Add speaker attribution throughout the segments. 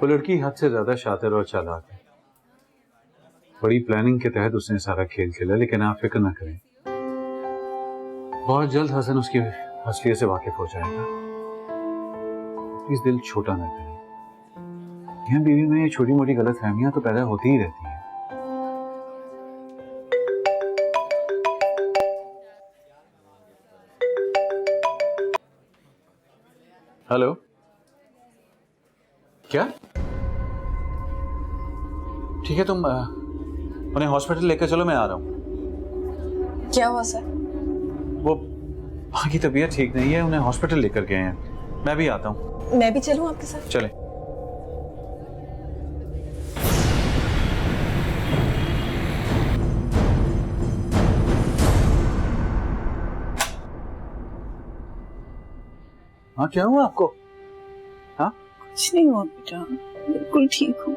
Speaker 1: वो लड़की हद से ज्यादा शातिर और चालाक है। बड़ी प्लानिंग के तहत उसने सारा खेल खेला, लेकिन आप फिक्र ना करें, बहुत जल्द हसन उसकी असलियत से वाकिफ हो जाएगा। प्लीज दिल छोटा ना करें। यहाँ बीवी में ये छोटी मोटी गलतफहमियां तो पैदा होती ही रहती हैं। हेलो, क्या? ठीक है, तुम उन्हें हॉस्पिटल लेकर चलो, मैं आ रहा हूँ।
Speaker 2: क्या हुआ सर?
Speaker 1: वो माँ की तबीयत ठीक नहीं है, उन्हें हॉस्पिटल लेकर गए हैं। मैं भी आता हूँ।
Speaker 2: मैं भी चलूँ आपके साथ?
Speaker 1: चले। हाँ, क्या हुआ आपको? हाँ,
Speaker 2: कुछ नहीं हुआ बेटा, बिल्कुल ठीक हूँ।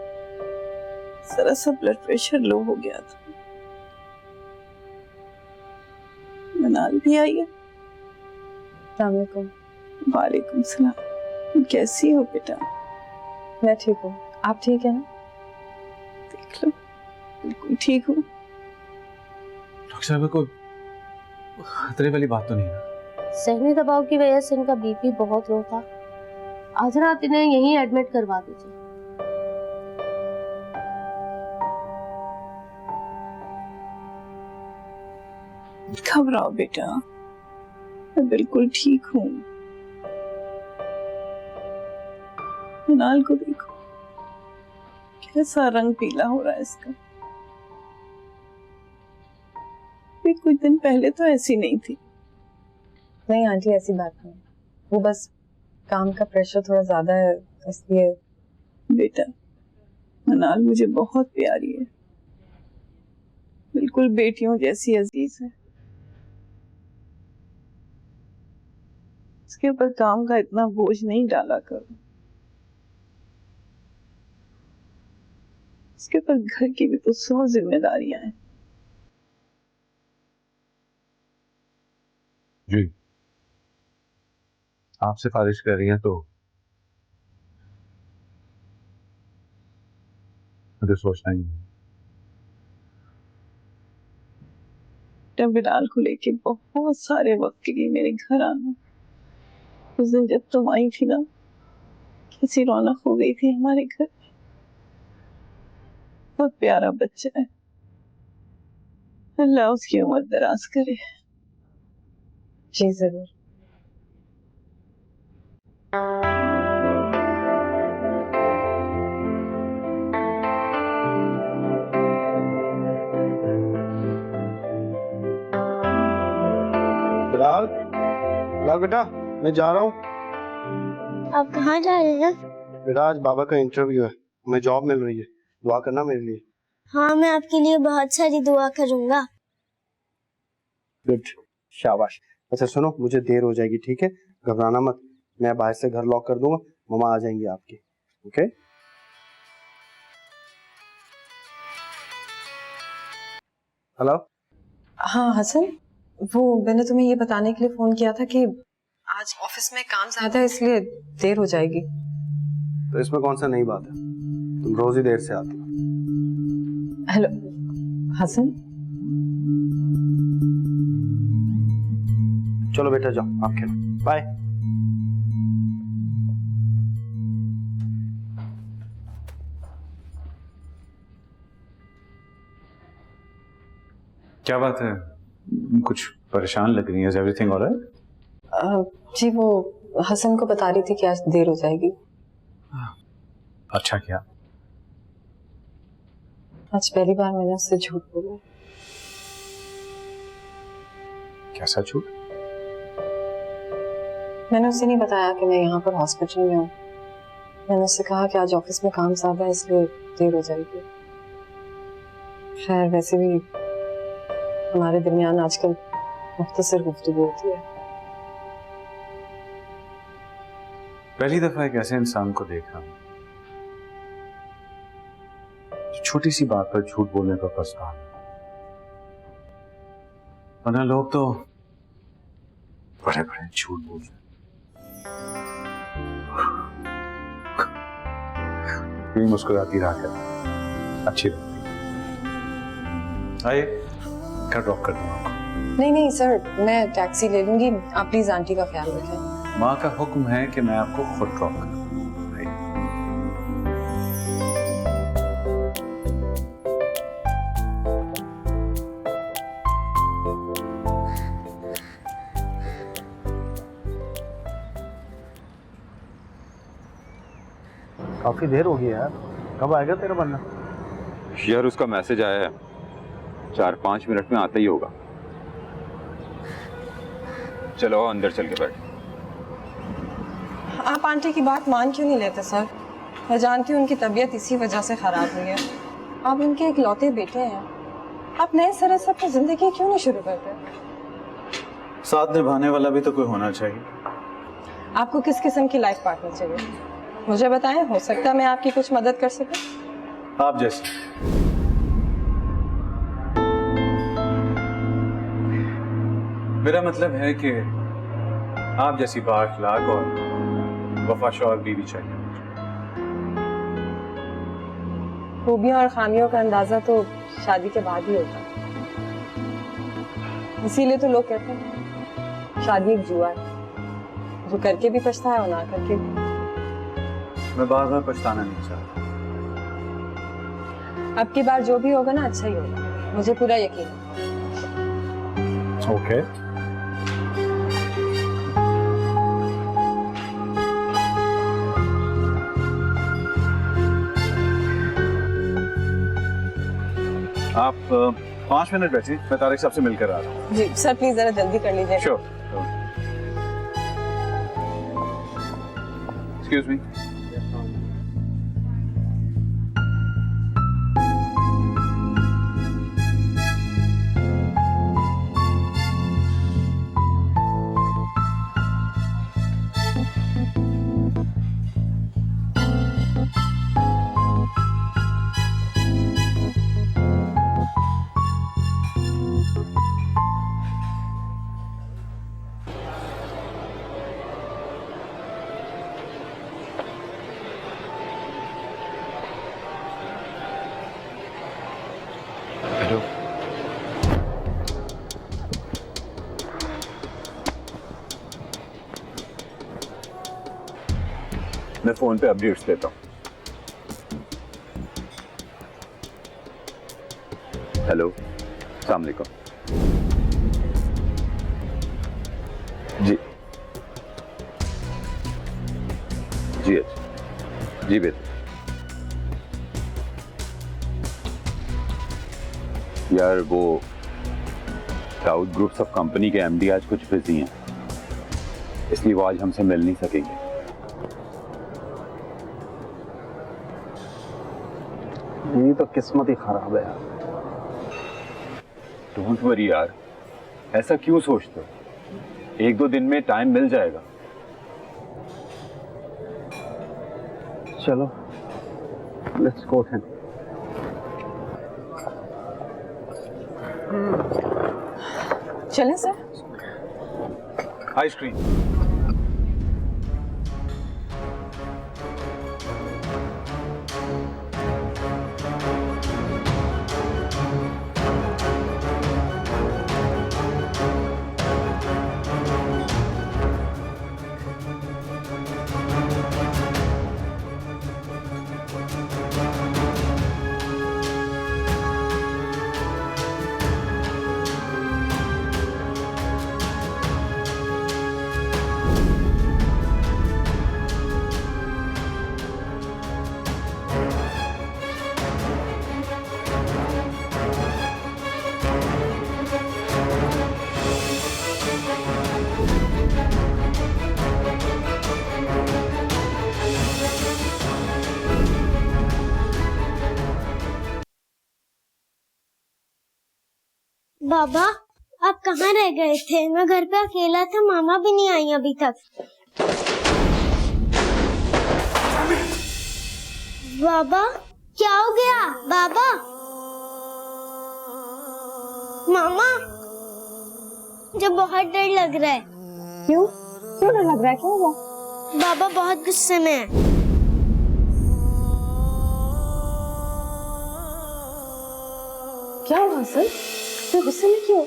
Speaker 2: जरा सा ब्लड प्रेशर लो हो गया था। मनाल भी आई है।
Speaker 3: अस्सलाम वालेकुम।
Speaker 2: वालेकुम सलाम। कैसी हो बेटा?
Speaker 3: मैं ठीक हूँ, आप ठीक है ना?
Speaker 2: देख लो, बिल्कुल ठीक हूँ।
Speaker 1: डॉक्टर साहब, कोई खतरे वाली बात तो नहीं ना?
Speaker 4: सहनी दबाव की वजह से इनका बीपी बहुत लो था। आज रात इन्हें यहीं एडमिट करवा दीजिए।
Speaker 2: घबराओ बेटा, मैं बिल्कुल ठीक हूँ। मनाल को देखो, कैसा रंग पीला हो रहा है इसका। ये कुछ दिन पहले तो ऐसी नहीं थी।
Speaker 3: नहीं आंटी, ऐसी बात नहीं, वो बस काम का प्रेशर थोड़ा ज्यादा है इसलिए।
Speaker 2: बेटा, मनाल मुझे बहुत प्यारी है, बिल्कुल बेटियों जैसी अजीज है। इसके ऊपर काम का इतना बोझ नहीं डाला करो। इसके ऊपर घर की भी तो 100 जिम्मेदारियां हैं।
Speaker 1: जी, आप सिफारिश कर रही हैं तो मुझे सोचना ही नहीं।
Speaker 2: बिलाल को लेके बहुत सारे वक्त के लिए मेरे घर आना। उस दिन जब तुम आई थी ना, कैसी रौनक हो गई थी हमारे घर। बहुत प्यारा बच्चा है, अल्लाह उसकी उम्र दराज करे।
Speaker 3: जी जरूर।
Speaker 5: बिलाल, बिलाल बेटा, मैं जा रहा हूँ।
Speaker 4: आप कहाँ जा रहे हैं?
Speaker 5: बेटा, आज बाबा का इंटरव्यू है, हमें जॉब मिल रही है, दुआ करना मेरे लिए।
Speaker 4: हाँ, मैं आपके लिए बहुत सारी दुआ करूँगा।
Speaker 5: गुड, शाबाश। अच्छा सुनो, मुझे देर हो जाएगी, ठीक है? घबराना मत, मैं बाहर से घर लॉक कर दूंगा, मम्मा आ जाएंगी आपकी। ओके? हेलो।
Speaker 3: हाँ हसन, वो मैंने तुम्हें ये बताने के लिए फोन किया था कि आज ऑफिस में काम ज्यादा है इसलिए देर हो जाएगी।
Speaker 5: तो इसमें कौन सा नई बात है, तुम रोज ही देर से आती हो।
Speaker 3: हेलो हसन।
Speaker 5: चलो बेटा जाओ, आप खेलो, बाय।
Speaker 1: क्या बात है, कुछ परेशान लग रही है? Everything alright?
Speaker 3: जी वो हसन को बता रही थी कि आज देर हो जाएगी।
Speaker 1: अच्छा क्या?
Speaker 3: आज पहली बार मैंने उससे झूठ बोला।
Speaker 1: कैसा झूठ?
Speaker 3: मैंने उसे नहीं बताया कि मैं यहाँ पर हॉस्पिटल में हूँ। मैंने उससे कहा कि आज ऑफिस में काम ज्यादा है इसलिए देर हो जाएगी। खैर वैसे भी हमारे दरमियान आजकल मुख्तसर गुफ्तगू होती है।
Speaker 1: पहली दफा एक ऐसे इंसान को देखा छोटी सी बात पर झूठ बोलने का पछतावा। वरना लोग तो बड़े बड़े झूठ बोलते हैं। कभी मुस्कुराती रहा कर, अच्छी लगती। आइए, घर ड्रॉप कर दूँ आपको।
Speaker 3: नहीं सर, मैं टैक्सी ले लूंगी। आप प्लीज आंटी का ख्याल रखें।
Speaker 1: माँ का हुक्म है कि मैं आपको खुद ड्रॉप करूँ।
Speaker 5: काफी देर हो गई यार, कब आएगा तेरा बंदा?
Speaker 6: यार उसका मैसेज आया है, 4-5 मिनट में आता ही होगा। चलो अंदर चल के बैठ।
Speaker 3: आप आंटी की बात मान क्यों नहीं लेते सर? मैं जानती हूँ उनकी तबीयत इसी वजह से खराब हुई है। आप उनके इकलौते बेटे हैं, आप नए सिरे से अपनी जिंदगी क्यों नहीं शुरू करते?
Speaker 1: साथ निभाने वाला भी तो कोई होना चाहिए।
Speaker 3: आपको किस किस्म की लाइफ पार्टनर चाहिए मुझे बताएं, हो सकता है मैं आपकी कुछ मदद कर सकूं।
Speaker 1: आप जैसे। मेरा मतलब है कि आप जैसी बाअखलाक और वफाशौर बीवी चाहिए।
Speaker 3: खूबियों और खामियों का अंदाजा तो शादी के बाद ही होता है, इसीलिए तो लोग कहते हैं शादी एक जुआ है, जो करके भी पछता है और ना करके भी।
Speaker 1: मैं बार बार पछताना नहीं चाहता।
Speaker 3: अब की बार जो भी होगा ना अच्छा ही होगा, मुझे पूरा यकीन है।
Speaker 1: ओके। आप 5 मिनट बैठिए, मैं तारिक साहब से मिलकर आ रहा हूँ।
Speaker 3: जी सर, प्लीज जरा जल्दी कर लीजिए।
Speaker 1: श्योर। Excuse me.
Speaker 6: हेलो। मैं फोन पे अपडेट्स देता हूँ। हेलो, अस्सलाम वालेकुम। जी जी अच्छा जी बेटा। यार वो साउथ ग्रुप्स ऑफ कंपनी के एमडी आज कुछ बिजी हैं, इसलिए वो आज हमसे मिल नहीं सकेंगे।
Speaker 5: ये तो किस्मत ही खराब है यार।
Speaker 6: डोंट वरी यार, ऐसा क्यों सोचते हो? 1-2 दिन में टाइम मिल जाएगा।
Speaker 5: चलो लेट्स गो देन।
Speaker 3: चलें सर।
Speaker 1: आइसक्रीम।
Speaker 7: बाबा, आप कहाँ रह गए थे? मैं घर पे अकेला था, मामा भी नहीं आई अभी तक। बाबा, क्या हो गया? बाबा, मामा, मुझे बहुत डर लग रहा है।
Speaker 3: क्यों क्यों डर लग रहा है? क्या हुआ?
Speaker 7: बाबा बहुत गुस्से में है।
Speaker 3: क्या हुआ हसन? तो गुस्से में क्यों?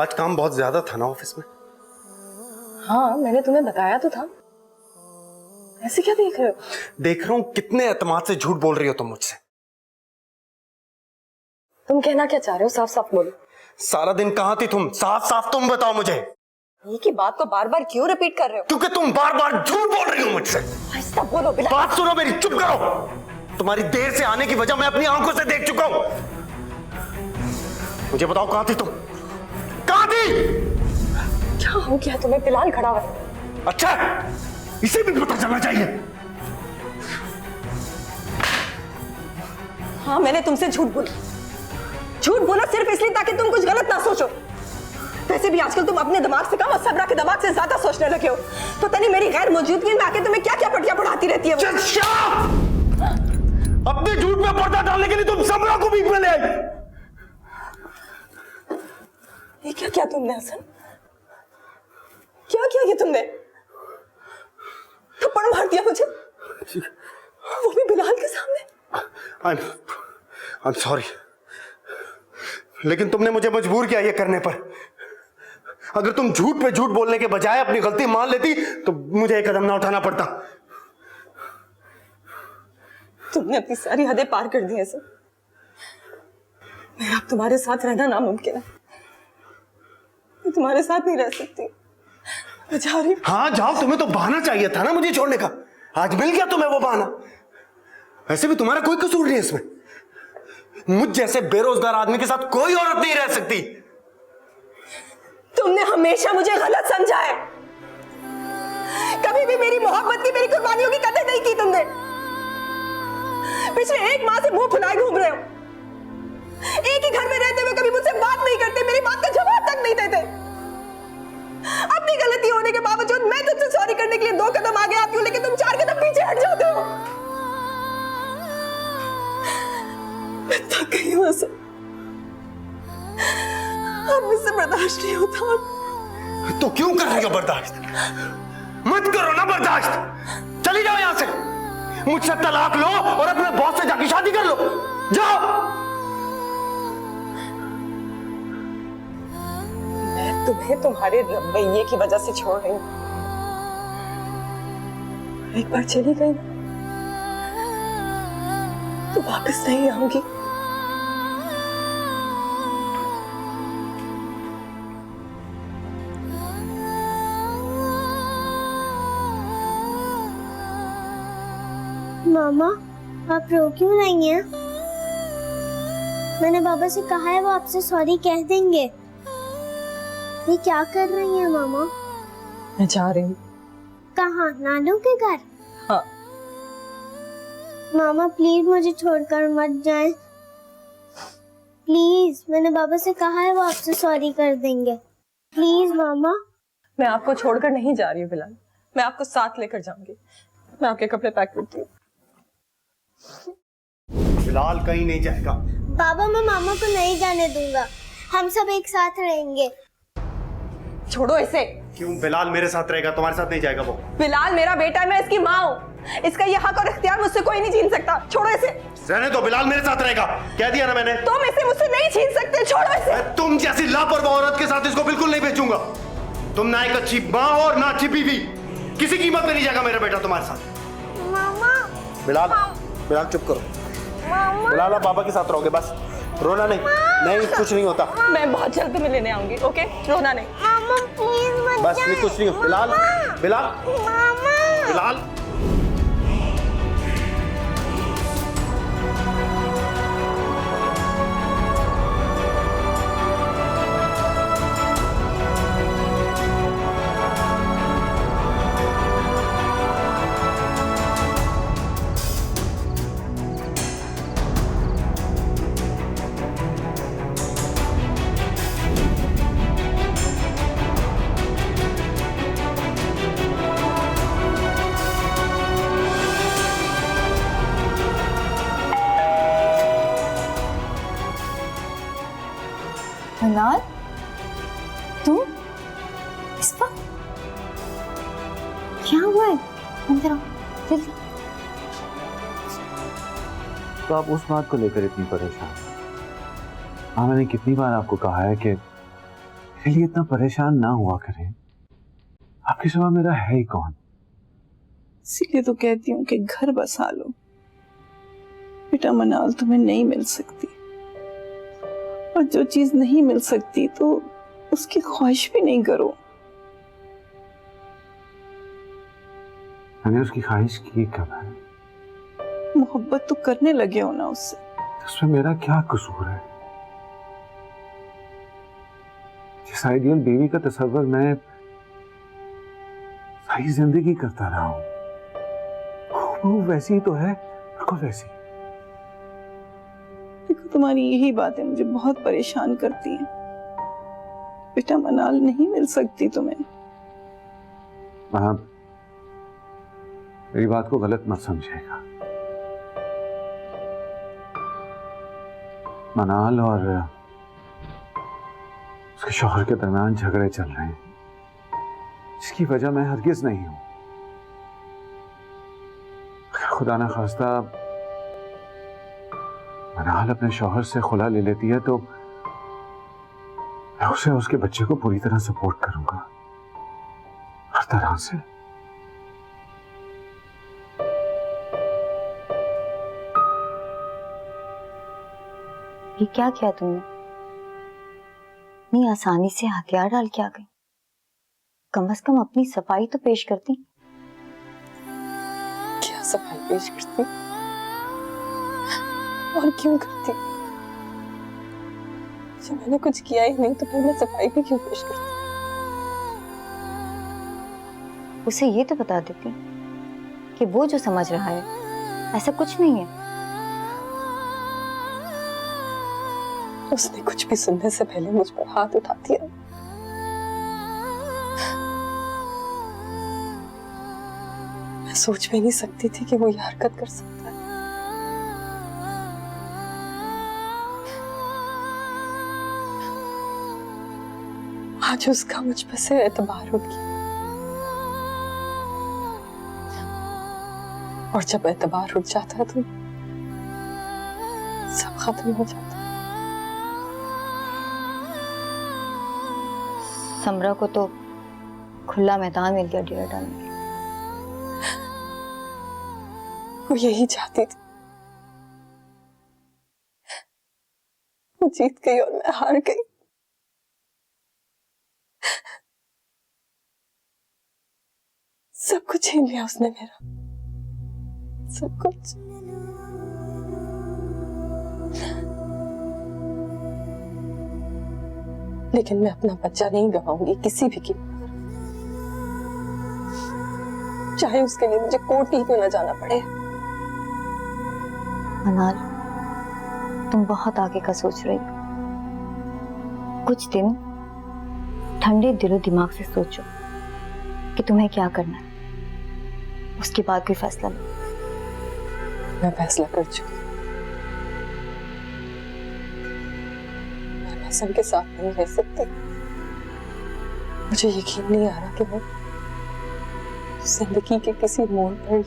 Speaker 5: आज काम बहुत ज्यादा था ना ऑफिस में।
Speaker 3: हाँ, मैंने तुम्हें बताया तो था। ऐसे क्या देख रहे हो?
Speaker 5: देख रहा हूं कितने एतमाद से झूठ बोल रही हो तुम मुझसे।
Speaker 3: तुम कहना क्या चाह रहे हो? साफ साफ बोलो।
Speaker 5: सारा दिन कहां थी तुम? साफ साफ तुम बताओ मुझे।
Speaker 3: एक ही बात को बार बार क्यों रिपीट कर रहे हो?
Speaker 5: क्योंकि तुम बार बार झूठ बोल रही हो मुझसे।
Speaker 3: ऐसा बोलो बिलाल।
Speaker 5: बात सुनो मेरी, चुप करो। तुम्हारी देर से आने की वजह मैं अपनी आंखों से देख चुका हूं। मुझे बताओ कहां थी तुम? कहां थी?
Speaker 3: क्या हो गया तुम्हें? बिलाल खड़ा हुआ है।
Speaker 5: अच्छा, इसे भी पता चलना चाहिए।
Speaker 3: हाँ, मैंने तुमसे झूठ बोला। झूठ बोला सिर्फ इसलिए ताकि तुम कुछ गलत ना सोचो। वैसे भी आजकल तुम अपने दिमाग से कम और सबरा के दिमाग से ज्यादा सोचने लगे हो। तो तनी मेरी गैर मौजूदगी में आके तुम्हें क्या क्या पटिया पढ़ाती रहती है।
Speaker 5: अपने झूठ में पर्दा डालने के लिए तुम सबरा को बीच में ले आई।
Speaker 3: ये क्या किया तुमने हसन? क्या किया तुमने? थप्पड़ मार दिया मुझे, वो भी बिलाल के सामने।
Speaker 5: I'm sorry, लेकिन तुमने मुझे मजबूर किया ये करने पर। अगर तुम झूठ पे झूठ बोलने के बजाय अपनी गलती मान लेती तो मुझे एक कदम ना उठाना पड़ता।
Speaker 3: तुमने अपनी सारी हदें पार कर दी है सर। मैं अब तुम्हारे साथ रहना नामुमकिन है। मैं तुम्हारे साथ नहीं रह सकती। मैं जा रही हूं।
Speaker 5: हाँ जाओ, तुम्हें तो बहाना चाहिए था ना मुझे छोड़ने का। आज मिल गया तुम्हें वो बहाना। वैसे भी तुम्हारा कोई कसूर नहीं है इसमें। मुझ जैसे बेरोजगार आदमी के साथ कोई औरत नहीं रह सकती।
Speaker 3: तुमने हमेशा मुझे गलत समझा है। कभी भी मेरी मोहब्बत की, मेरी कुर्बानियों की कदर नहीं की तुमने। पिछले एक माह से मुंह फुलाए घूम रहे हो। एक ही घर में रहते हुए कभी मुझसे बात नहीं करते, मेरी बात का जवाब तक नहीं देते। अपनी गलती होने के बावजूद मैं तुमसे सॉरी करने के लिए 2 कदम आगे आती हूँ, लेकिन तुम 4 कदम पीछे हट जाते हो। मैं थक गई हूं सर। अब मुझसे बर्दाश्त नहीं होता।
Speaker 5: तो क्यों कर रही हो बर्दाश्त? मत करो ना बर्दाश्त। चली जाओ यहां से। मुझसे तलाक लो और अपने बॉस से जाके शादी कर लो। जाओ।
Speaker 3: मैं तुम्हें तुम्हारे रवैये की वजह से छोड़ रही हूं। एक बार चली गई तो वापस नहीं आऊंगी।
Speaker 7: मामा, आप रो क्यों नहीं हैं? मैंने बाबा से कहा है वो आपसे सॉरी कह देंगे। ये क्या कर रही हैं मामा?
Speaker 3: मैं जा रही हूँ।
Speaker 7: कहाँ? नानू के घर?
Speaker 3: हाँ।
Speaker 7: मामा प्लीज मुझे छोड़कर मत जाएं। प्लीज, मैंने बाबा से कहा है वो आपसे सॉरी कर देंगे। प्लीज मामा।
Speaker 3: मैं आपको छोड़कर नहीं जा रही हूँ बिलाल। मैं आपको साथ लेकर जाऊंगी। मैं आपके कपड़े पैक करती हूँ।
Speaker 5: बिलाल कहीं नहीं जाएगा।
Speaker 7: बाबा, मैं मामा को नहीं जाने दूंगा। हम सब एक साथ रहेंगे।
Speaker 3: छोड़ो इसे।
Speaker 5: क्यों? बिलाल मेरे साथ रहेगा, तुम्हारे साथ नहीं जाएगा वो।
Speaker 3: बिलाल मेरा बेटा है, मैं इसकी माँ हूँ। इसका ये हक और इख्तियार मुझसे कोई नहीं छीन सकता। छोड़ो इसे।
Speaker 5: रहने दो, बिलाल मेरे साथ रहेगा। कह दिया ना मैंने।
Speaker 3: तुम इसे मुझसे नहीं छीन सकते। छोड़ो इसे।
Speaker 5: तुम जैसी लापरवाह औरत के साथ इसको बिल्कुल नहीं भेजूंगा। तुम ना एक अच्छी माँ और ना अच्छी बीवी। किसी कीमत पे नहीं जाएगा मेरा बेटा तुम्हारे साथ।
Speaker 7: मामा।
Speaker 5: बिलाल, बिलाल चुप करो। बिलाल आप बाबा के साथ रहोगे, बस रोना नहीं। नहीं, कुछ नहीं होता।
Speaker 3: मैं बहुत जल्द तुम्हें लेने आऊंगी। ओके, रोना नहीं।
Speaker 7: मामा प्लीज मत
Speaker 5: बस नहीं, कुछ नहीं हो। बिलाल, बिलाल,
Speaker 7: मामा।
Speaker 5: बिलाल।
Speaker 2: हनान, तुम इस वक्त? क्या हुआ है? अंदर आओ जल्दी।
Speaker 1: तो आप उस बात को लेकर इतनी परेशान हैं। हाँ, मैंने कितनी बार आपको कहा है कि मेरे लिए इतना परेशान ना हुआ करें। आपके सिवा मेरा है ही कौन।
Speaker 2: इसीलिए तो कहती हूँ कि घर बसा लो। बेटा मनाल तुम्हें नहीं मिल सकती, और जो चीज नहीं मिल सकती तो उसकी ख्वाहिश भी नहीं करो।
Speaker 1: मैंने उसकी ख्वाहिश की कब है?
Speaker 2: मोहब्बत तो करने लगे हो ना उससे।
Speaker 1: उसमें मेरा क्या कसूर है? जिस आइडियल बेबी का तस्वर मैं सारी जिंदगी करता रहा हूं, वो वैसी ही तो है, बिल्कुल वैसी।
Speaker 2: देखो, तुम्हारी यही बातें मुझे बहुत परेशान करती हैं। बेटा मनाल नहीं मिल सकती तुम्हें।
Speaker 1: आप मेरी बात को गलत मत समझिएगा। मनाल और उसके शौहर के दरमियान झगड़े चल रहे हैं, जिसकी वजह मैं हरगिज नहीं हूं। खुदा ना खास्ता मनाल अपने शौहर से खुला ले लेती है तो मैं उसे उसके बच्चे को पूरी तरह सपोर्ट करूंगा, हर तरह से।
Speaker 8: ये क्या किया तुमने? इतनी आसानी से हथियार डाल के आ गई। कम से कम अपनी सफाई तो पेश करती।
Speaker 3: क्या सफाई पेश करती? और क्यों करती? जब मैंने कुछ किया ही नहीं तो फिर मैं सफाई भी क्यों पेश करती?
Speaker 8: उसे ये तो बता देती कि वो जो समझ रहा है ऐसा कुछ नहीं है।
Speaker 3: उसने कुछ भी सुनने से पहले मुझ पर हाथ उठा दिया। मैं सोच भी नहीं सकती थी कि वो ये हरकत कर सकता है। आज उसका मुझ पर से एतबार उठ गया, और जब एतबार उठ जाता है तो सब खत्म हो जाता है।
Speaker 8: समरा को तो खुला मैदान मिल गया डेरा डालने के।
Speaker 3: वो यही चाहती थी। वो जीत गई और मैं हार गई। सब कुछ छीन लिया उसने मेरा, सब कुछ। लेकिन मैं अपना बच्चा नहीं गवाऊंगी किसी भी कीमत पर, चाहे उसके लिए मुझे कोर्ट ही क्यों न जाना पड़े।
Speaker 8: मनाल, तुम बहुत आगे का सोच रही हो। कुछ दिन ठंडे दिलो दिमाग से सोचो कि तुम्हें क्या करना है, उसके बाद कोई फैसला लो।
Speaker 3: मैं फैसला कर चुकी। मैं मौसम के साथ नहीं रह सकती। मुझे यकीन नहीं आ रहा कि मैं जिंदगी के किसी मोड़ पर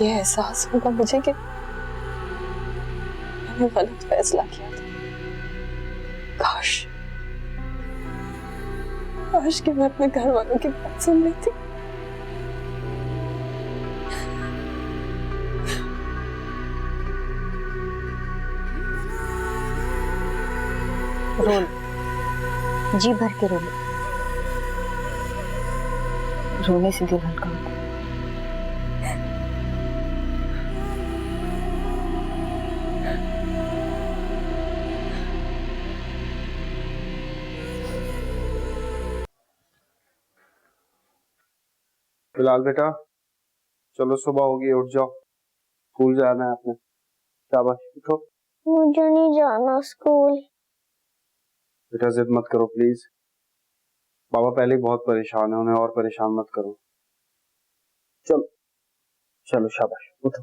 Speaker 3: ये एहसास होगा मुझे कि मैंने गलत फैसला किया था। काश कि मैं अपने घर वालों की बात सुन लेती।
Speaker 8: रोल, जी भर के रोलो। रोने से दिल हल्का होता है।
Speaker 9: फिलहाल बेटा चलो, सुबह होगी, उठ जाओ, स्कूल जाना है आपने। शाबाश, उठो।
Speaker 7: मुझे नहीं जाना स्कूल।
Speaker 9: बेटा जिद मत करो प्लीज, बाबा पहले ही बहुत परेशान है, उन्हें और परेशान मत करो। चलो चलो, शाबाश, उठो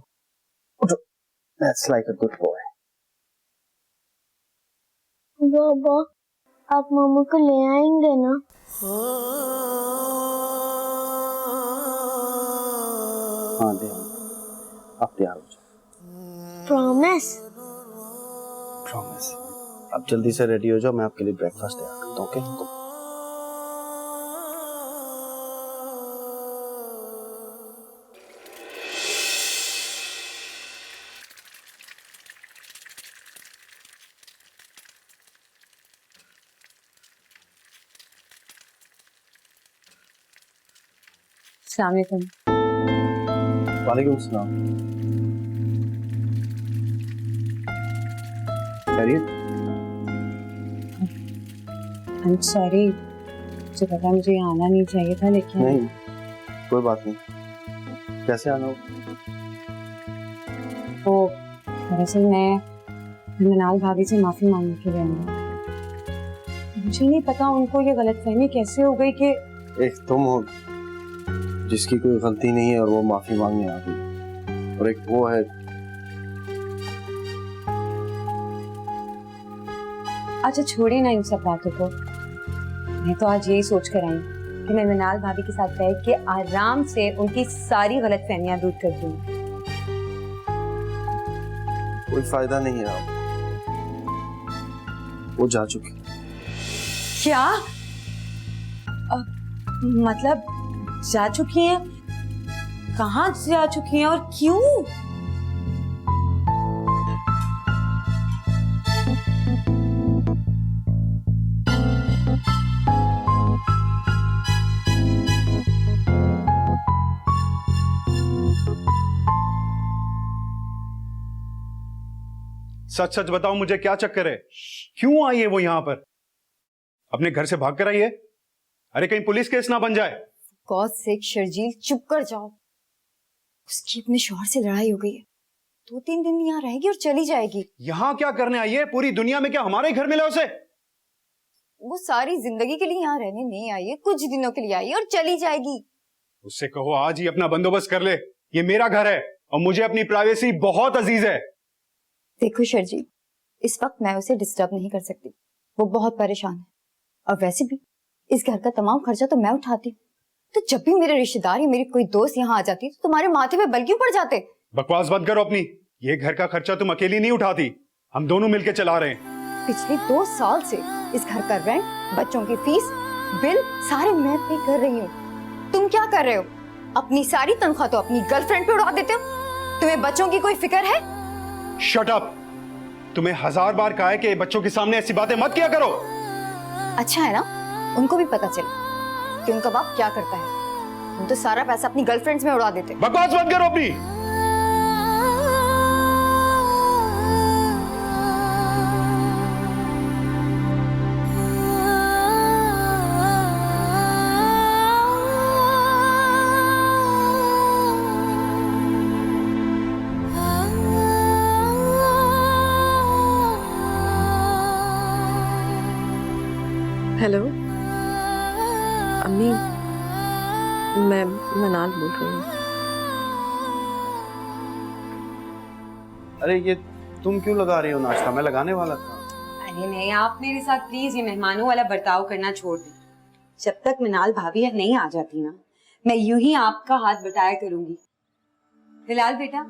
Speaker 9: उठो। That's like a good boy.
Speaker 7: बाबा, आप मम्मा को ले आएंगे ना?
Speaker 9: हाँ दे। आप तैयार हो जाओ।
Speaker 7: प्रॉमिस।
Speaker 9: प्रॉमिस। आप जल्दी से रेडी हो जाओ, मैं आपके लिए ब्रेकफास्ट तैयार करता हूँ। ओके?
Speaker 3: अस्सलाम वालेकुम।
Speaker 9: वालेकुम सलाम। खैरियत?
Speaker 3: आई एम सॉरी, मुझे पता मुझे यहाँ आना नहीं चाहिए था, लेकिन
Speaker 9: नहीं, कोई बात नहीं। कैसे आना हो?
Speaker 3: तो दरअसल मैं मनाल भाभी से माफी मांगने के लिए आई। मुझे नहीं पता उनको ये गलतफहमी कैसे हो गई कि
Speaker 9: एक तुम हो जिसकी कोई गलती नहीं है और वो माफी मांगने आ गई, और एक वो है।
Speaker 3: अच्छा छोड़िए ना इन सब बातों को। मैं तो आज यही सोच कर आई कि मैं मनाल भाभी के साथ बैठ के आराम से उनकी सारी गलतफहमियां दूर कर दूं।
Speaker 9: कोई फायदा नहीं है, वो जा चुकी।
Speaker 3: क्या मतलब जा चुकी हैं? कहाँ जा चुकी हैं और क्यों?
Speaker 1: सच सच बताओ मुझे, क्या चक्कर है? क्यों आई है वो यहाँ पर? अपने घर से भाग कर आई है? अरे कहीं पुलिस केस ना बन जाए।
Speaker 8: गॉड सेक शर्जील, चुप कर जाओ। उसकी अपने शौहर से लड़ाई हो गई है, 2-3 दिन यहाँ रहेगी और चली जाएगी।
Speaker 1: यहाँ क्या करने आई है? पूरी दुनिया में क्या हमारा ही घर मिला उसे?
Speaker 8: वो सारी जिंदगी के लिए यहाँ रहने नहीं आई है, कुछ दिनों के लिए आई है और चली जाएगी।
Speaker 1: उससे कहो आज ही अपना बंदोबस्त कर ले। ये मेरा घर है और मुझे अपनी प्राइवेसी बहुत अजीज है।
Speaker 8: देखो शर्जील, इस वक्त मैं उसे डिस्टर्ब नहीं कर सकती, वो बहुत परेशान है। और वैसे भी इस घर का तमाम खर्चा तो मैं उठाती हूँ, तो जब भी मेरे रिश्तेदार या मेरी कोई दोस्त यहाँ आ जाती तो तुम्हारे माथे पे बल क्यों पड़ जाते?
Speaker 1: बकवास बंद करो अपनी। ये घर का खर्चा तुम अकेली नहीं उठाती, हम दोनों मिलकर चला रहे हैं।
Speaker 8: पिछले 2 साल से इस घर का रेंट, बच्चों की फीस, बिल सारे मैं पे कर रही हूँ। तुम क्या कर रहे हो? अपनी सारी तनख्वाह तो अपनी गर्लफ्रेंड पे उड़ा देते हो। तुम्हें बच्चों की कोई फिक्र है?
Speaker 1: Shut up. तुम्हें 1000 बार कहा है कि बच्चों के सामने ऐसी बातें मत किया करो।
Speaker 8: अच्छा है ना, उनको भी पता चले कि उनका बाप क्या करता है। तुम तो सारा पैसा अपनी गर्लफ्रेंड्स में उड़ा देते।
Speaker 1: बकवास बंद करो अपनी।
Speaker 3: हेलो अम्मी, मैं मनाल बोल रही हूँ।
Speaker 9: अरे ये तुम क्यों लगा रही हो नाश्ता? मैं लगाने वाला था।
Speaker 3: अरे नहीं, आप मेरे साथ प्लीज ये मेहमानों वाला बर्ताव करना छोड़ दें। जब तक मनाल भाभी नहीं आ जाती ना, मैं यूं ही आपका हाथ बटाया करूंगी। बिलाल बेटा,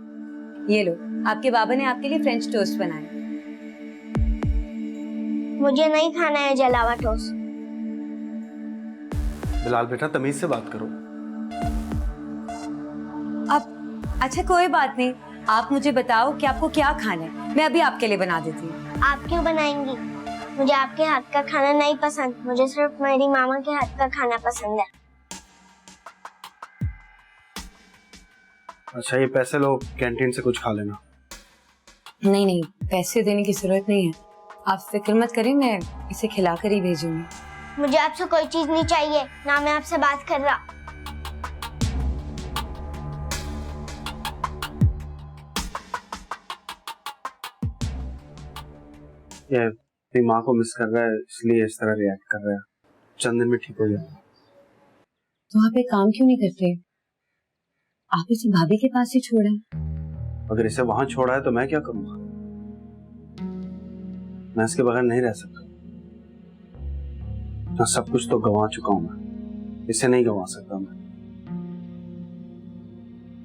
Speaker 3: ये लो, आपके बाबा ने आपके लिए फ्रेंच टोस्ट बनाए।
Speaker 7: मुझे नहीं खाना है जलावा टोस्ट।
Speaker 9: बिलाल बेटा तमीज से बात करो।
Speaker 3: अब अच्छा कोई बात नहीं, आप मुझे बताओ कि आपको क्या खाना है, मैं अभी आपके लिए बना देती हूँ।
Speaker 7: आप क्यों बनाएंगी? मुझे आपके हाथ का खाना नहीं पसंद, मुझे सिर्फ मेरी मामा के हाथ का खाना पसंद है।
Speaker 9: अच्छा ये पैसे लो, कैंटीन से कुछ खा लेना।
Speaker 3: नहीं नहीं, पैसे देने की जरूरत नहीं है, आप फिक्र मत करें, मैं इसे खिलाकर ही भेजूंगी।
Speaker 7: मुझे आपसे कोई चीज नहीं चाहिए, ना मैं आपसे बात कर रहा।
Speaker 9: ये अपनी माँ को मिस कर रहा है इसलिए इस तरह रिएक्ट कर रहा है। चंद दिन में ठीक हो जाएगा।
Speaker 3: तो आप एक काम क्यों नहीं करते, आप इसे भाभी के पास ही छोड़ें।
Speaker 9: अगर इसे वहां छोड़ा है तो मैं क्या करूंगा? मैं इसके बगैर नहीं रह सकता। मैं सब कुछ तो गंवा चुका हूं, मैं इसे नहीं गंवा सकता। मैं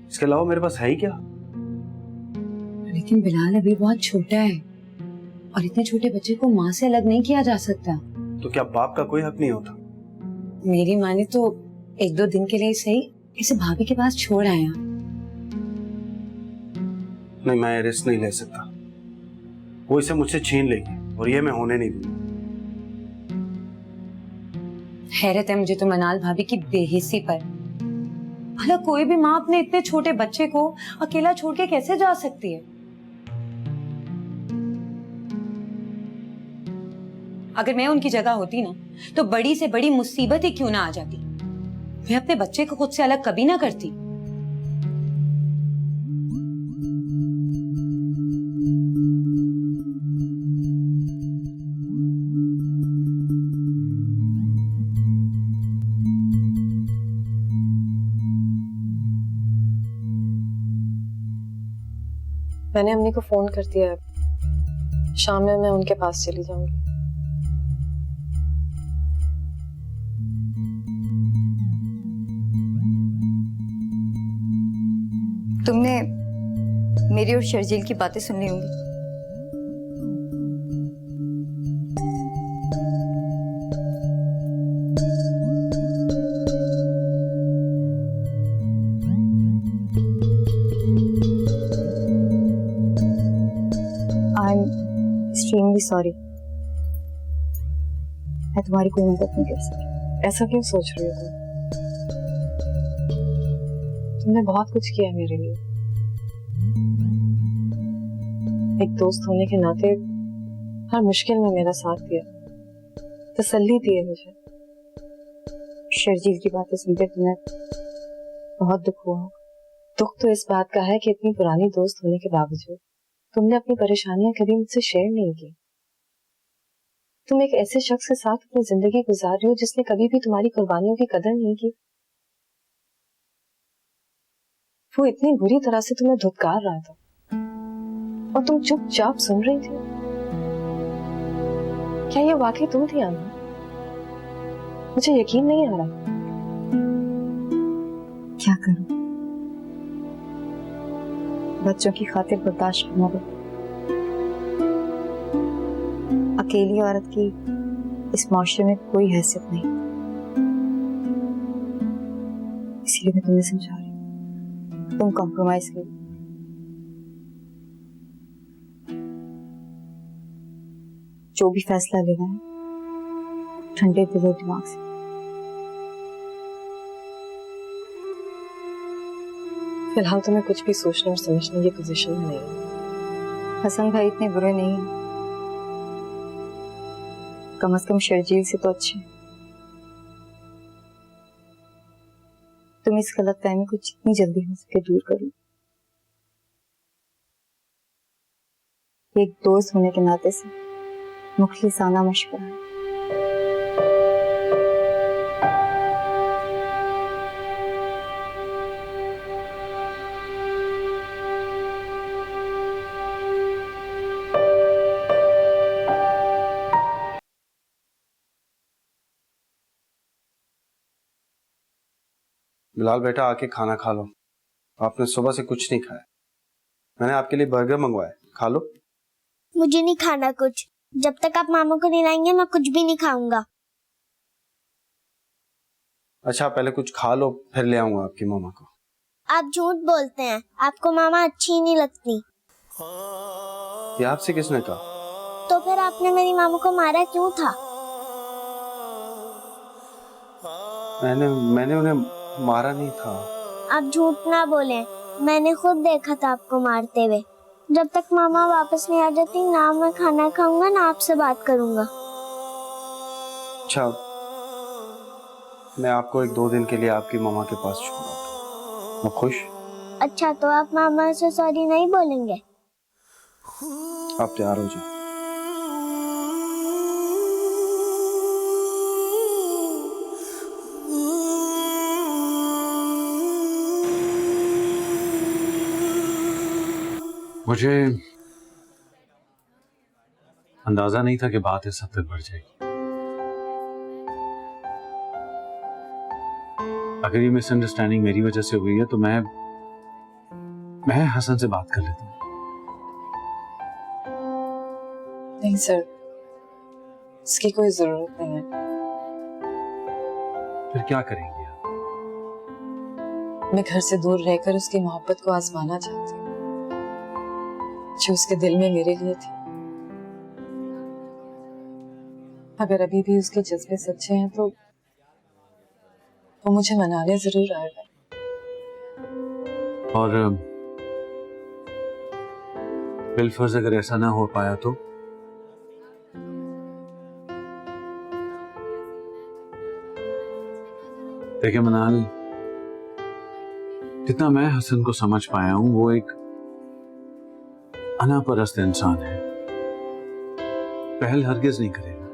Speaker 9: इसके अलावा मेरे पास है ही क्या?
Speaker 10: लेकिन बिलाल अभी बहुत छोटा है और इतने छोटे बच्चे को माँ से अलग नहीं किया जा सकता।
Speaker 5: तो क्या बाप का कोई हक नहीं होता?
Speaker 10: मेरी माँ ने तो 1-2 दिन के लिए सही इसे भाभी के पास छोड़ आया।
Speaker 5: नहीं, मैं रिस्क नहीं ले सकता। वो इसे मुझसे छीन लेगी और ये मैं होने नहीं दूंगा।
Speaker 10: हैरत है मुझे तो मनाल भाभी की बेहिस्सी पर। भला कोई भी माँ अपने इतने छोटे बच्चे को अकेला छोड़ के कैसे जा सकती है? अगर मैं उनकी जगह होती ना तो बड़ी से बड़ी मुसीबत ही क्यों ना आ जाती, मैं अपने बच्चे को खुद से अलग कभी ना करती।
Speaker 3: मैंने अम्मी को फोन कर दिया है, शाम में मैं उनके पास चली जाऊंगी।
Speaker 8: तुमने मेरी और शर्जील की बातें सुन ली होंगी। I am extremely sorry. मैं तुम्हारी कोई मदद नहीं कर सकी।
Speaker 3: ऐसा क्यों सोच रही हो तुम? तुमने बहुत कुछ किया है मेरे लिए। एक दोस्त होने के नाते हर मुश्किल में मेरा साथ दिया, तसल्ली दी है मुझे।
Speaker 8: शर्जील की बातें सुनकर तुम्हें बहुत दुख हुआ होगा।
Speaker 3: दुख तो इस बात का है कि इतनी पुरानी दोस्त होने के बावजूद तुमने अपनी परेशानियां कभी मुझसे शेयर नहीं की। तुम एक ऐसे शख्स के साथ अपनी जिंदगी गुजार रही हो जिसने कभी भी तुम्हारी कुर्बानियों की कदर नहीं की। वो इतनी बुरी तरह से तुम्हें धुतकार रहा था और तुम चुपचाप सुन रही थी। क्या ये वाकई तुम थी आना? मुझे यकीन नहीं आ रहा।
Speaker 8: क्या करूं? बच्चों की खातिर बर्दाश्त करना पड़ता। अकेली औरत की इस माशरे में कोई हैसियत नहीं, इसीलिए मैं तुम्हें समझा रही हूँ, तुम कॉम्प्रोमाइज करो। जो भी फैसला लेना है ठंडे दिल और दिमाग से।
Speaker 3: फिलहाल तो मैं कुछ भी सोचने और समझने की पोजीशन में नहीं हूँ।
Speaker 8: हसन भाई इतने बुरे नहीं हैं, कम से कम शर्जील से तो अच्छे। तुम इस गलतफहमी को जितनी जल्दी हो सके दूर करो। एक दोस्त होने के नाते से मुखलिसाना मशवरा है।
Speaker 9: बिलाल बेटा आके खाना खा लो। आपने सुबह से कुछ नहीं खाया। मैंने आपके लिए बर्गर मंगवाया, खा लो।
Speaker 7: मुझे नहीं खाना कुछ। जब तक आप मामा को नहीं लाएंगे मैं कुछ भी नहीं खाऊंगा।
Speaker 9: अच्छा पहले कुछ खा लो फिर ले आऊंगा आपकी मामा को।
Speaker 7: आप झूठ बोलते हैं, आपको मामा अच्छी नहीं लगती।
Speaker 9: ये आपसे किसने कहा?
Speaker 7: तो फिर आपने मेरी मामा को मारा क्यों था?
Speaker 9: मैंने उन्हें मारा नहीं था।
Speaker 7: आप झूठ ना बोलें, मैंने खुद देखा था आपको मारते हुए। जब तक मामा वापस नहीं आ जाती ना मैं खाना खाऊंगा ना आपसे बात करूंगा।
Speaker 9: अच्छा मैं आपको 1-2 दिन के लिए आपकी मामा के पास छोड़ा। मैं खुश?
Speaker 7: अच्छा तो आप मामा से सॉरी नहीं बोलेंगे?
Speaker 9: आप तैयार हो जाओ।
Speaker 1: मुझे अंदाजा नहीं था कि बात इस हद तक बढ़ जाएगी। अगर ये मिसअंडरस्टैंडिंग मेरी वजह से हुई है तो मैं हसन से बात कर लेता हूँ।
Speaker 3: नहीं सर, इसकी कोई जरूरत नहीं है।
Speaker 1: फिर क्या करेंगे आप?
Speaker 3: मैं घर से दूर रहकर उसकी मोहब्बत को आजमाना चाहती हूँ जो उसके दिल में मेरे लिए थी। अगर अभी भी उसके जज्बे सच्चे हैं तो वो मुझे मनाने जरूर आएगा।
Speaker 1: और बिलफर्ज अगर ऐसा ना हो पाया तो देखिए मनाल, जितना मैं हसन को समझ पाया हूं वो एक अनापरस्त इंसान है, पहल हरगिज नहीं करेगा।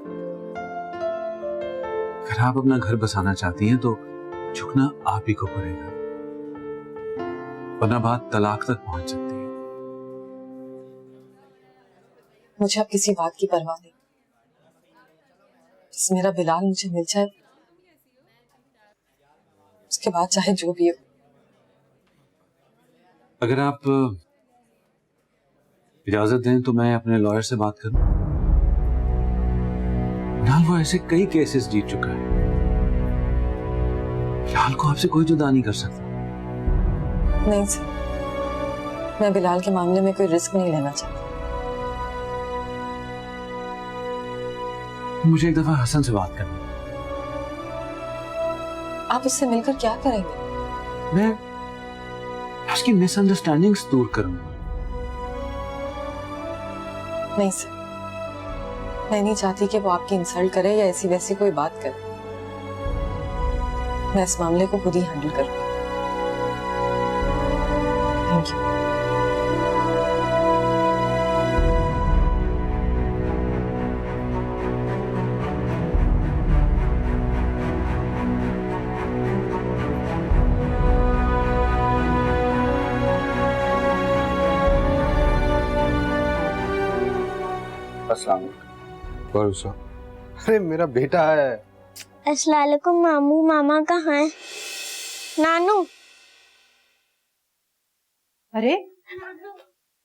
Speaker 1: अगर आप अपना घर बसाना चाहती हैं तो झुकना आप ही को पड़ेगा, वरना बात तलाक तक पहुंच सकती है।
Speaker 3: मुझे अब किसी बात की परवाह नहीं, बस मेरा बिलाल मुझे मिल जाए, उसके बाद चाहे जो भी हो।
Speaker 1: अगर आप इजाजत दें तो मैं अपने लॉयर से बात करूं। फिलहाल वो ऐसे कई केसेस जीत चुका है, फिलहाल को आपसे कोई जुदा नहीं कर सकता।
Speaker 3: नहीं सर, मैं बिलाल के मामले में कोई रिस्क नहीं लेना चाहती।
Speaker 1: मुझे एक दफा हसन से बात करनी है।
Speaker 3: आप उससे मिलकर क्या करेंगे?
Speaker 1: मैं उसकी मिसअंडरस्टैंडिंग्स दूर करूंगा।
Speaker 3: नहीं सर, मैं नहीं चाहती कि वो आपकी इंसल्ट करे या ऐसी वैसी कोई बात करे। मैं इस मामले को खुद ही हैंडल करूंगी। Thank you.
Speaker 9: भरोसा, अरे मेरा बेटा है।
Speaker 7: अस्सलाम वालेकुम मामू, मामा कहाँ है? नानू।
Speaker 2: अरे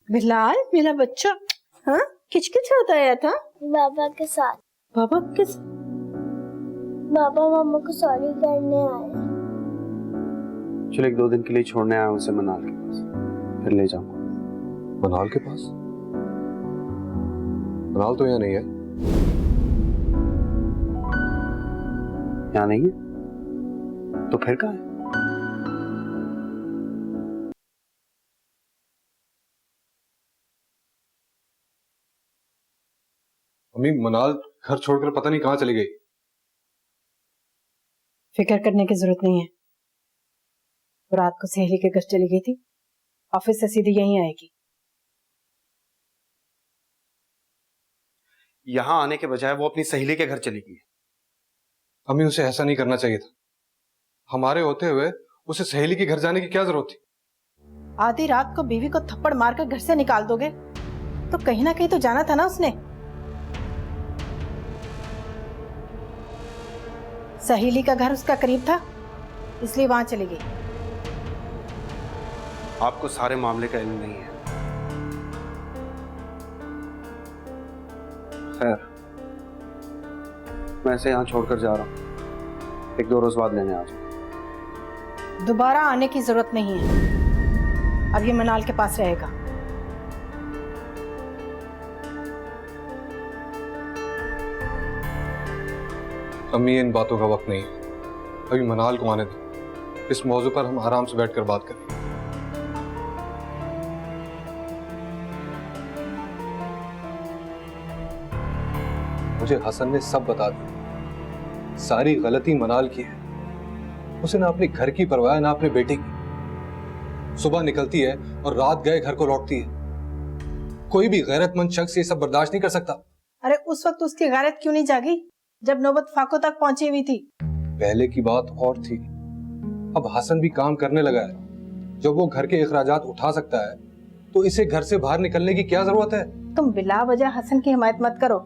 Speaker 2: बिलाल मेरा बच्चा, हाँ किच-किच होता आया था
Speaker 7: बाबा के साथ।
Speaker 2: बाबा किस?
Speaker 7: बाबा मामा को सॉरी करने आए।
Speaker 9: चलो 1-2 दिन के लिए छोड़ने आया हूँ उसे मनाल के पास, फिर ले जाऊंगा।
Speaker 11: मनाल के पास? मनाल तो यहाँ नहीं है।
Speaker 9: यहाँ नहीं है तो फिर कहाँ है?
Speaker 11: अम्मी मनाल घर छोड़कर पता नहीं कहाँ चली गई।
Speaker 2: फिक्र करने की जरूरत नहीं है, वो रात को सहेली के घर चली गई थी, ऑफिस से सीधी यहीं आएगी।
Speaker 9: यहाँ आने के बजाय वो अपनी सहेली के घर चली गई।
Speaker 11: अम्मी उसे ऐसा नहीं करना चाहिए था, हमारे होते हुए उसे सहेली के घर जाने की क्या जरूरत थी?
Speaker 2: आधी रात को बीवी को थप्पड़ मारकर घर से निकाल दोगे तो कहीं ना कहीं तो जाना था ना उसने। सहेली का घर उसका करीब था इसलिए वहां चली गई।
Speaker 9: आपको सारे मामले का इल्म नहीं है। खैर, मैं इसे यहाँ छोड़कर जा रहा हूँ, 1-2 रोज बाद लेने आ जाऊँ।
Speaker 2: दोबारा आने की जरूरत नहीं है, अब ये मनाल के पास रहेगा।
Speaker 11: अम्मी इन बातों का वक्त नहीं है, अभी मनाल को आने दो, इस मौजू पर हम आराम से बैठकर बात करेंगे। मुझे हसन ने सब बता दिया, सारी गलती मनाल की है। उसे ना अपने घर की परवाह है ना अपने बेटे की। सुबह निकलती है और रात गए घर को लौटती है। कोई भी गैरतमंद शख्स ये सब बर्दाश्त नहीं कर सकता।
Speaker 2: अरे उस वक्त उसकी गैरत क्यों नहीं जागी जब नौबत फाको तक पहुंची हुई थी?
Speaker 11: पहले की बात और थी, अब हसन भी काम करने लगा है। जब वो घर के अखराजात उठा सकता है तो इसे घर से बाहर निकलने की क्या जरूरत है?
Speaker 2: तुम बिला वजह हसन की हिमायत मत करो।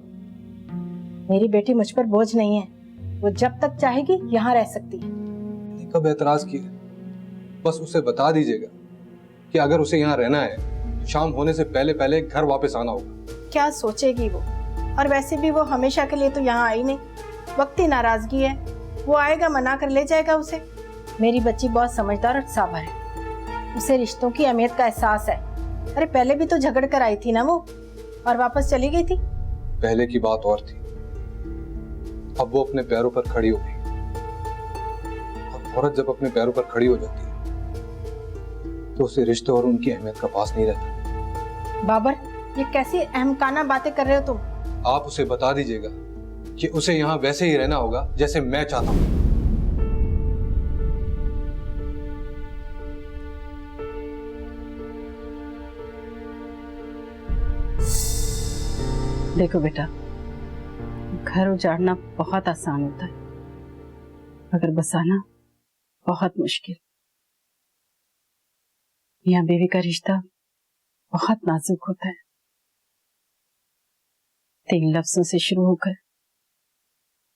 Speaker 2: मेरी बेटी मुझ पर बोझ नहीं है, वो जब तक चाहेगी यहाँ रह सकती है।
Speaker 11: कब एतराज किया, बस उसे बता दीजिएगा कि अगर उसे यहाँ रहना है शाम होने से पहले पहले घर वापस आना होगा।
Speaker 2: क्या सोचेगी वो?
Speaker 12: और वैसे भी वो हमेशा के लिए तो यहाँ आई नहीं, वक्ती नाराजगी है, वो आएगा मना कर ले जाएगा उसे। मेरी बच्ची बहुत समझदार और साबर है, उसे रिश्तों की अहमियत का एहसास है। अरे पहले भी तो झगड़ कर आई थी ना वो, और वापस चली गई थी।
Speaker 11: पहले की बात और थी, अब वो अपने पैरों पर खड़ी हो गई। और औरत जब अपने पैरों पर खड़ी हो जाती है तो उसे रिश्ते और उनकी अहमियत का पास नहीं रहता।
Speaker 12: बाबर, ये कैसी अहमकाना बातें कर रहे हो तुम?
Speaker 11: आप उसे बता दीजिएगा कि उसे यहाँ वैसे ही रहना होगा जैसे मैं चाहता हूँ।
Speaker 2: देखो बेटा, घर उजाड़ना बहुत आसान होता है, मगर बसाना बहुत मुश्किल। मियां बीवी का रिश्ता बहुत नाजुक होता है। 3 लफ्जों से शुरू होकर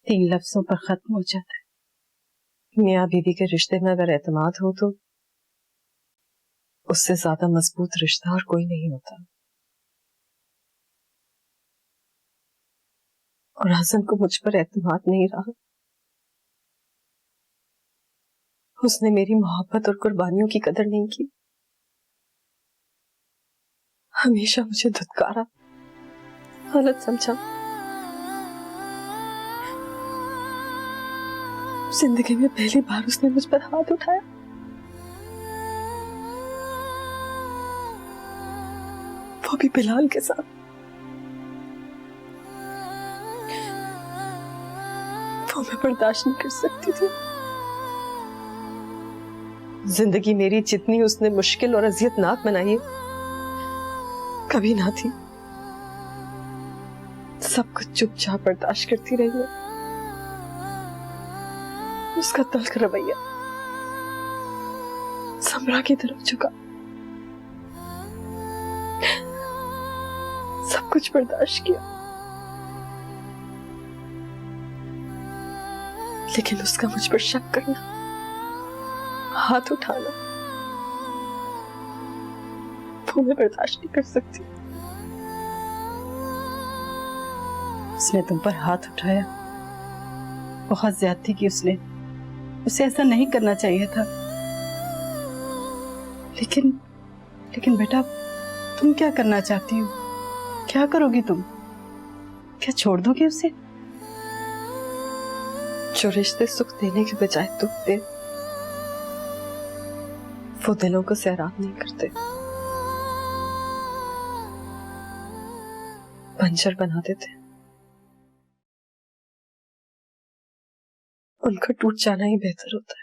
Speaker 2: 3 लफ्जों पर खत्म हो जाता है।
Speaker 3: मियाँ बीवी के रिश्ते में अगर एतमाद हो तो उससे ज्यादा मजबूत रिश्ता और कोई नहीं होता। और हसन को मुझ पर एतमाद नहीं रहा। उसने मेरी मोहब्बत और कुर्बानियों की कदर नहीं की, हमेशा मुझे धुतकारा, गलत समझा। जिंदगी में पहली बार उसने मुझ पर हाथ उठाया। वो भी बिलाल के साथ। वो मैं बर्दाश्त नहीं कर सकती थी। जिंदगी मेरी जितनी उसने मुश्किल और अजियतनाक बनाई है, कभी ना थी। सब कुछ चुपचाप बर्दाश्त करती रही है। उसका तल्ख रवैया समरा की तरफ झुका। सब कुछ बर्दाश्त किया, लेकिन उसका मुझ पर शक करना, हाथ उठाना, वो मैं बर्दाश्त नहीं कर सकती।
Speaker 2: उसने तुम पर हाथ उठाया, बहुत ज्यादती की उसने। उसे ऐसा नहीं करना चाहिए था। लेकिन बेटा, तुम क्या करना चाहती हो? क्या करोगी तुम? क्या छोड़ दोगे उसे?
Speaker 3: जो रिश्ते सुख देने के बजाय दुख दे, वो दिलों को सैराब नहीं करते, बंजर बना देते। उनका टूट जाना ही बेहतर होता है।